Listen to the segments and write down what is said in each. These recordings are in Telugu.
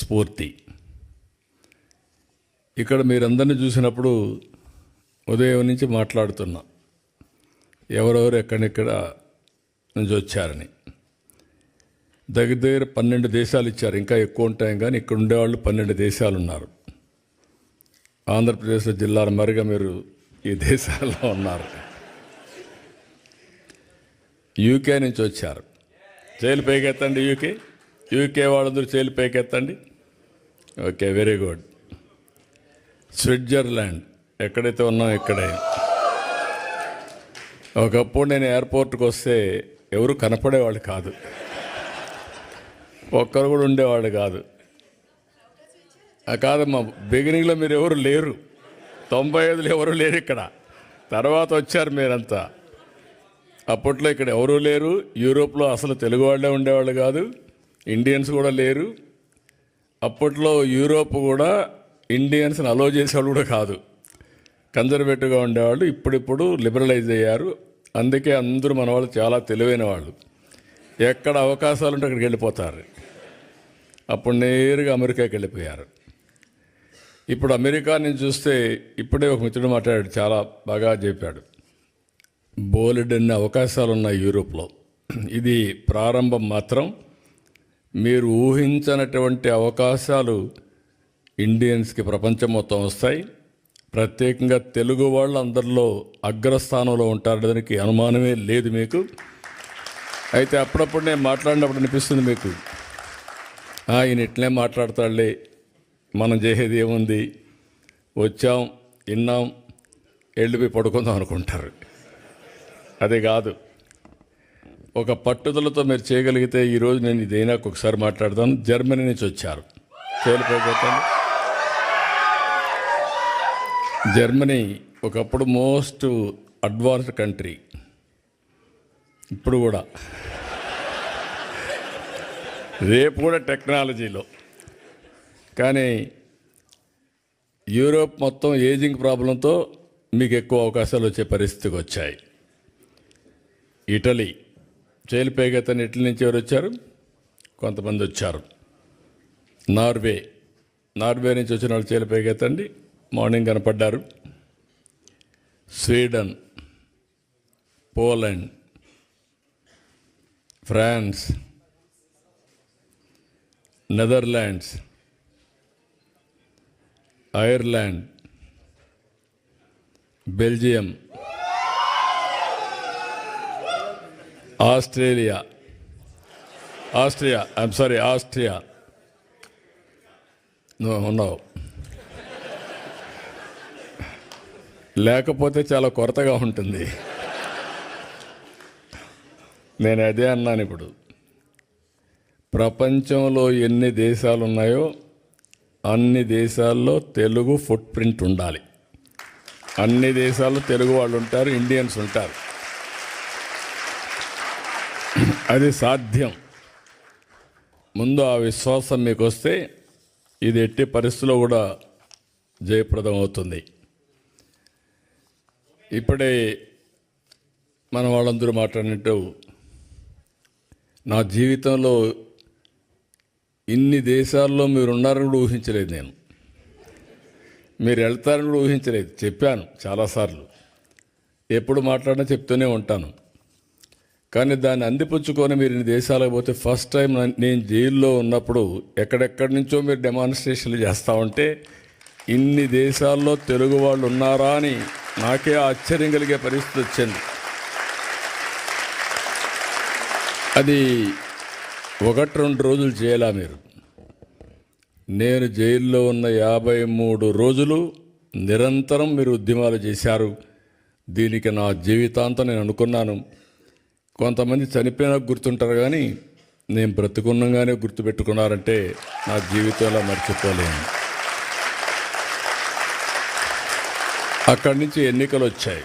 స్ఫూర్తి. ఇక్కడ మీరందరినీ చూసినప్పుడు ఉదయం నుంచి మాట్లాడుతున్నా ఎవరెవరు ఎక్కడెక్కడ నుంచి వచ్చారని. దగ్గర దగ్గర 12 దేశాలు ఇచ్చారు, ఇంకా ఎక్కువ ఉంటాయి కానీ ఇక్కడ ఉండేవాళ్ళు 12 దేశాలు ఉన్నారు. ఆంధ్రప్రదేశ్లో జిల్లాల మరిగా మీరు ఈ దేశాల్లో ఉన్నారు. యూకే నుంచి వచ్చారు, చేలు పైకెత్తండి. యూకే వాళ్ళందరూ చేలు పైకెత్తండి. Okay, very good. స్విట్జర్లాండ్, ఎక్కడైతే ఉన్నాం ఇక్కడే. ఒకప్పుడు నేను ఎయిర్పోర్ట్కి వస్తే ఎవరు కనపడేవాళ్ళు కాదు, ఒక్కరు కూడా ఉండేవాళ్ళు కాదు. కాదమ్మా, బిగినింగ్లో మీరు ఎవరు లేరు, 95లో ఎవరు లేరు ఇక్కడ. తర్వాత వచ్చారు మీరంతా. అప్పట్లో ఇక్కడ ఎవరూ లేరు. యూరోప్లో అసలు తెలుగు వాళ్ళే ఉండేవాళ్ళు కాదు, ఇండియన్స్ కూడా లేరు. అప్పట్లో యూరోప్ కూడా ఇండియన్స్ని అలో చేసేవాళ్ళు కూడా కాదు, కన్జర్వేటివ్గా ఉండేవాళ్ళు. ఇప్పుడిప్పుడు లిబరలైజ్ అయ్యారు. అందుకే అందరూ మన వాళ్ళు చాలా తెలివైన వాళ్ళు. ఎక్కడ అవకాశాలు ఉంటే అక్కడికి వెళ్ళిపోతారు. అప్పుడు నేరుగా అమెరికాకి వెళ్ళిపోయారు. ఇప్పుడు అమెరికా నుంచి చూస్తే ఇప్పుడే ఒక మిత్రుడు మాట్లాడాడు, చాలా బాగా చెప్పాడు. బోలెడన్ని అవకాశాలు ఉన్నాయి యూరోప్లో. ఇది ప్రారంభం మాత్రం. మీరు ఊహించనటువంటి అవకాశాలు ఇండియన్స్కి ప్రపంచం మొత్తం వస్తాయి. ప్రత్యేకంగా తెలుగు వాళ్ళు అందరిలో అగ్రస్థానంలో ఉంటారు, దానికి అనుమానమే లేదు మీకు. అయితే అప్పుడప్పుడు నేను మాట్లాడినప్పుడు అనిపిస్తుంది మీకు, ఈయన ఇట్లే మాట్లాడతాడులే, మనం చేసేది ఏముంది, వచ్చాం విన్నాం వెళ్ళిపోయి పడుకుందాం అనుకుంటారు. అది కాదు. ఒక పట్టుదలతో మీరు చేయగలిగితే ఈరోజు నేను ఇదైనా ఒకసారి మాట్లాడతాను. జర్మనీ నుంచి వచ్చారు, చేలిపోతాను. జర్మనీ ఒకప్పుడు మోస్ట్ అడ్వాన్స్డ్ కంట్రీ, ఇప్పుడు కూడా, రేపు కూడా టెక్నాలజీలో. కానీ యూరోప్ మొత్తం ఏజింగ్ ప్రాబ్లంతో మీకు ఎక్కువ అవకాశాలు వచ్చే పరిస్థితికి వచ్చాయి. ఇటలీ, చేలిపైగతని ఇటలీ నుంచి ఎవరు వచ్చారు? కొంతమంది వచ్చారు. నార్వే నుంచి వచ్చిన వాళ్ళు చేలిపైగతండి, మార్నింగ్ కనపడ్డారు. Sweden, Poland, France, Netherlands, Ireland, Belgium, Austria. నువ్వు ఉన్నావు, లేకపోతే చాలా కొరతగా ఉంటుంది. నేను అదే అన్నాను. ఇప్పుడు ప్రపంచంలో ఎన్ని దేశాలు ఉన్నాయో అన్ని దేశాల్లో తెలుగు ఫుట్ ప్రింట్ ఉండాలి. అన్ని దేశాల్లో తెలుగు వాళ్ళు ఉంటారు, ఇండియన్స్ ఉంటారు. అది సాధ్యం. ముందు ఆ విశ్వాసం మీకు వస్తే ఇది ఎట్టి పరిస్థితుల్లో కూడా జయప్రదం అవుతుంది. ఇప్పుడే మన వాళ్ళందరూ మాట్లాడినట్టు నా జీవితంలో ఇన్ని దేశాల్లో మీరు ఉన్నారని కూడా ఊహించలేదు. నేను మీరు వెళ్తారని కూడా ఊహించలేదు. చెప్పాను చాలాసార్లు, ఎప్పుడు మాట్లాడినా చెప్తూనే ఉంటాను. కానీ దాన్ని అందిపుచ్చుకొని మీరు ఇన్ని దేశాలకు పోతే, ఫస్ట్ టైం నేను జైల్లో ఉన్నప్పుడు ఎక్కడెక్కడి నుంచో మీరు డెమాన్స్ట్రేషన్లు చేస్తూ ఉంటే ఇన్ని దేశాల్లో తెలుగు వాళ్ళు ఉన్నారా అని నాకే ఆశ్చర్యం కలిగే పరిస్థితి వచ్చింది. అది 1-2 రోజులు చేయాలా మీరు. నేను జైల్లో ఉన్న 53 రోజులు నిరంతరం మీరు ఉద్యమాలు చేశారు. దీనికి నా జీవితాంతం నేను అనుకున్నాను. కొంతమంది చనిపోయినా గుర్తుంటారు, కానీ నేను బ్రతుకున్నగానే గుర్తుపెట్టుకున్నారంటే నా జీవితంలో మర్చిపోలేను. అక్కడి నుంచి ఎన్నికలు వచ్చాయి.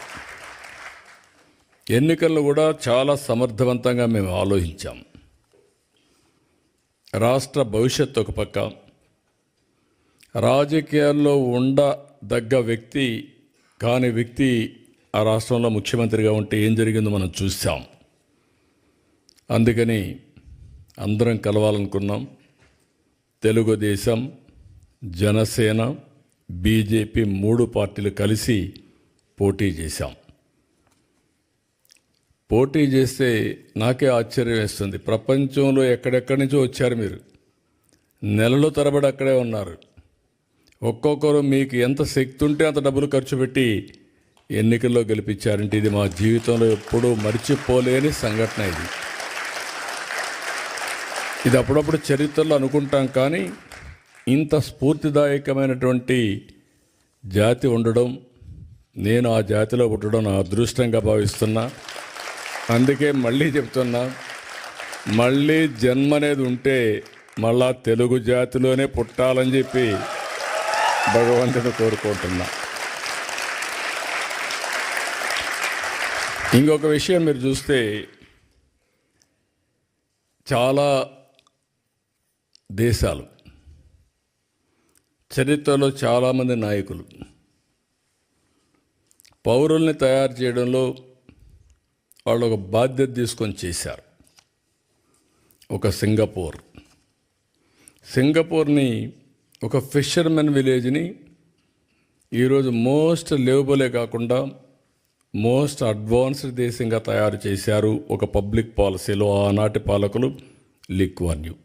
ఎన్నికలను కూడా చాలా సమర్థవంతంగా మేము ఆలోచించాం. రాష్ట్ర భవిష్యత్తు ఒక పక్క, రాజకీయాల్లో ఉండదగ్గ వ్యక్తి కాని వ్యక్తి ఆ రాష్ట్రంలో ముఖ్యమంత్రిగా ఉంటే ఏం జరిగిందో మనం చూసాం. అందుకని అందరం కలవాలనుకున్నాం. తెలుగుదేశం, జనసేన, బీజేపీ 3 పార్టీలు కలిసి పోటీ చేశాం. పోటీ చేస్తే నాకే ఆశ్చర్యం వేస్తుంది. ప్రపంచంలో ఎక్కడెక్కడి నుంచో వచ్చారు మీరు, నెలల తరబడి అక్కడే ఉన్నారు. ఒక్కొక్కరు మీకు ఎంత శక్తి ఉంటే అంత డబ్బులు ఖర్చు పెట్టి ఎన్నికల్లో గెలిపించారంటే ఇది మా జీవితంలో ఎప్పుడూ మర్చిపోలేని సంఘటన. ఇది అప్పుడప్పుడు చరిత్రలో అనుకుంటాం, కానీ ఇంత స్ఫూర్తిదాయకమైనటువంటి జాతి ఉండడం, నేను ఆ జాతిలో పుట్టడం నా అదృష్టంగా భావిస్తున్నా. అందుకే మళ్ళీ చెప్తున్నా, మళ్ళీ జన్మ అనేది ఉంటే మళ్ళా తెలుగు జాతిలోనే పుట్టాలని చెప్పి భగవంతుని కోరుకుంటున్నా. ఇంకొక విషయం మీరు చూస్తే, చాలా దేశాలు చరిత్రలో చాలామంది నాయకులు పౌరుల్ని తయారు చేయడంలో వాళ్ళు ఒక బాధ్యత తీసుకొని చేశారు. ఒక సింగపూర్ని ఒక ఫిషర్మెన్ విలేజ్ని ఈరోజు మోస్ట్ లివబులే కాకుండా మోస్ట్ అడ్వాన్స్డ్ దేశంగా తయారు చేశారు ఒక పబ్లిక్ పాలసీలో ఆనాటి పాలకులు లీ కువాన్ యూ.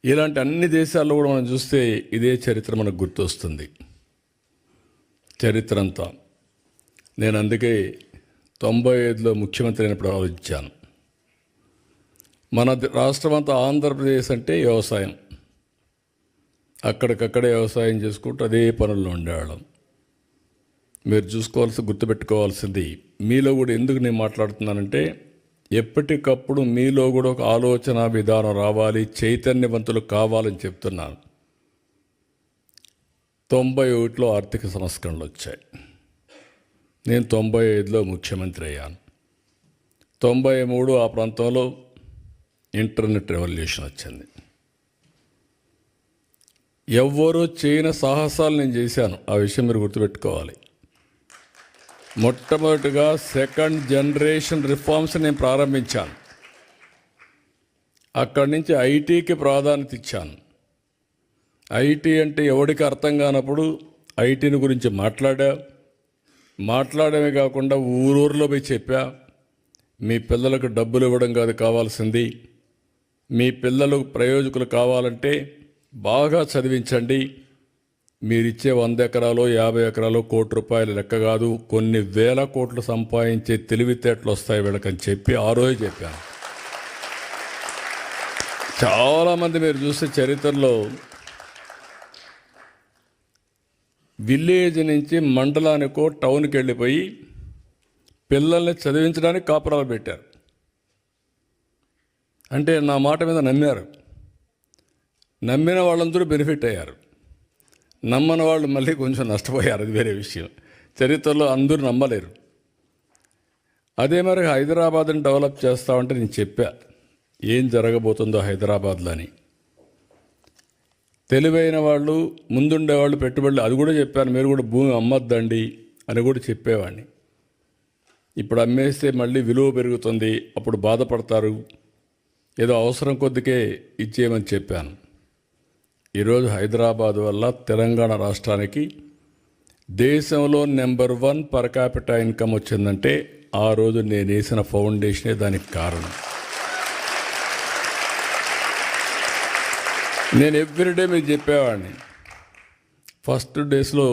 ఇలాంటి అన్ని దేశాల్లో కూడా మనం చూస్తే ఇదే చరిత్ర మనకు గుర్తొస్తుంది. చరిత్ర అంతా నేను అందుకే 95లో ముఖ్యమంత్రి అయినప్పుడు ఆలోచించాను. మన రాష్ట్రం అంతా ఆంధ్రప్రదేశ్ అంటే వ్యవసాయం, అక్కడికక్కడే వ్యవసాయం చేసుకుంటూ అదే పనుల్లో ఉండేవాళ్ళం. మీరు గుర్తుపెట్టుకోవాల్సింది, మీలో కూడా ఎందుకు నేను మాట్లాడుతున్నానంటే, ఎప్పటికప్పుడు మీలో కూడా ఒక ఆలోచన విధానం రావాలి, చైతన్యవంతులు కావాలని చెప్తున్నాను. 91లో ఆర్థిక సంస్కరణలు వచ్చాయి. నేను 95లో ముఖ్యమంత్రి అయ్యాను. 93 ఆ ప్రాంతంలో ఇంటర్నెట్ రెవల్యూషన్ వచ్చింది. ఎవ్వరూ చేయని సాహసాలు నేను చేశాను. ఆ విషయం మీరు గుర్తుపెట్టుకోవాలి. మొట్టమొదటిగా సెకండ్ జనరేషన్ రిఫార్మ్స్ నేను ప్రారంభించాను. అక్కడి నుంచి ఐటీకి ప్రాధాన్యత ఇచ్చాను. ఐటీ అంటే ఎవరికి అర్థం కానప్పుడు ఐటీని గురించి మాట్లాడమే కాకుండా ఊరూరులో పోయి చెప్పా, మీ పిల్లలకు డబ్బులు ఇవ్వడం కాదు కావాల్సింది, మీ పిల్లలు ప్రయోజకులు కావాలంటే బాగా చదివించండి. మీరిచ్చే 100 ఎకరాలు 50 ఎకరాలు ₹1,00,00,000 లెక్క కాదు, కొన్ని వేల కోట్లు సంపాదించే తెలివితేటలు వస్తాయి వీళ్ళకని చెప్పి ఆ రోజు చెప్పాను. చాలామంది మీరు చూస్తే చరిత్రలో విలేజ్ నుంచి మండలానికో టౌన్కి వెళ్ళిపోయి పిల్లల్ని చదివించడానికి కాపురాలు పెట్టారు. అంటే నా మాట మీద నమ్మారు. నమ్మిన వాళ్ళందరూ బెనిఫిట్ అయ్యారు, నమ్మని వాళ్ళు మళ్ళీ కొంచెం నష్టపోయారు. అది వేరే విషయం. చరిత్రలో అందరూ నమ్మలేరు. అదే మరి హైదరాబాద్ని డెవలప్ చేస్తామంటే నేను చెప్పా ఏం జరగబోతుందో హైదరాబాద్లో అని. తెలివైన వాళ్ళు, ముందుండేవాళ్ళు పెట్టుబడులు, అది కూడా చెప్పాను. మీరు కూడా భూమి అమ్మద్దండి అని కూడా చెప్పేవాడిని. ఇప్పుడు అమ్మేస్తే మళ్ళీ విలువ పెరుగుతుంది, అప్పుడు బాధపడతారు, ఏదో అవసరం కొద్దికే ఇచ్చేయమని చెప్పాను. ఈరోజు హైదరాబాద్ వల్ల తెలంగాణ రాష్ట్రానికి దేశంలో నెంబర్ 1 పర్ క్యాపిటా ఇన్కమ్ వచ్చిందంటే ఆ రోజు నేను వేసిన ఫౌండేషనే దానికి కారణం. నేను ఎవ్రీడే మీకు చెప్పేవాడిని. ఫస్ట్ డేస్లో